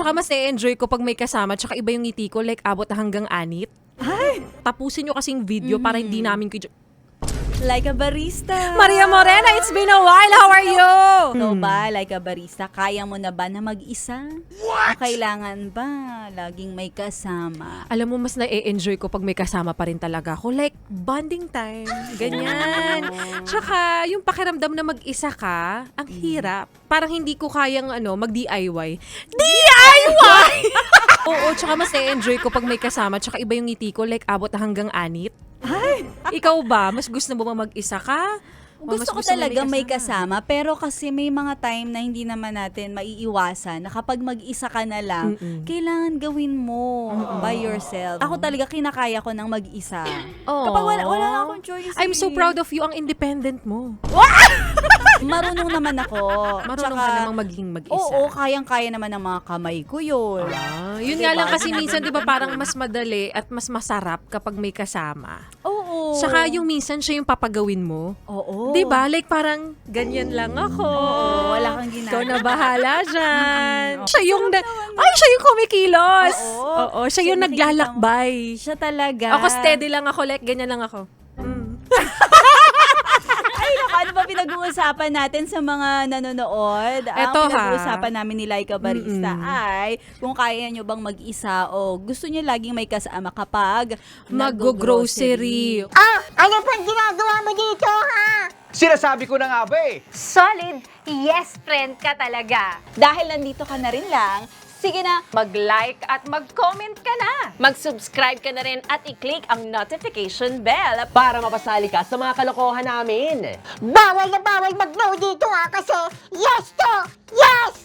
tsaka mas enjoy ko pag may kasama, tsaka iba yung ngiti ko, like abot na hanggang anit. Ay! Tapusin nyo kasing video para hindi namin Like a barista. Maria Morena, it's been a while. How are you? Ikaw ba, like a barista, kaya mo na ba na mag-isa? What? O kailangan ba laging may kasama? Alam mo, mas na-enjoy ko pag may kasama pa rin talaga ako. Like, bonding time. Ganyan. Tsaka, yung pakiramdam na mag-isa ka, ang hirap. Parang hindi ko kayang mag-DIY. DIY! Oo, tsaka mas na-enjoy ko pag may kasama. Tsaka iba yung ngiti ko, like abot na hanggang anit. Ay! Ikaw ba? Mas gusto mo ba mag-isa ka? O mas Gusto ko mo talaga may kasama, pero kasi may mga time na hindi naman natin maiiwasan na kapag mag-isa ka na lang, kailangan gawin mo by yourself. Ako talaga kinakaya ko ng mag-isa. Oh. Kapag wala na akong choice. I'm so proud of you, ang independent mo. Marunong naman ako. Marunong ka namang maging mag-isa. Oo, kayang-kaya naman ng mga kamay ko yun. Yun nga lang kasi minsan, di ba, parang mas madali at mas masarap kapag may kasama. Oo. Saka yung minsan siya yung papagawin mo. Oo. Di ba? Like parang ganyan lang ako. Oo, wala kang ginagawa. Ikaw na bahala dyan. Siya yung siya yung kumikilos. Oo, siya yung naglalakbay. Siya talaga. Ako steady lang ako, like ganyan lang ako. Ay, naku, ano ba pinag-uusapan natin sa mga nanonood? Eto, Ang pinag-uusapan namin ni Laika Barista ay kung kaya nyo bang mag-isa o gusto nyo laging may kasama kapag Mag-grocery. Ano pang ginagawa mo dito, ha? Sinasabi ko na nga ba eh. Solid yes friend ka talaga. Dahil nandito ka na rin lang, sige na, Mag-like at mag-comment ka na. Mag-subscribe ka na rin at i-click ang notification bell. Para mapasali ka sa mga kalokohan namin. Bawal na bawal mag-no dito, ha, kasi yes to yes!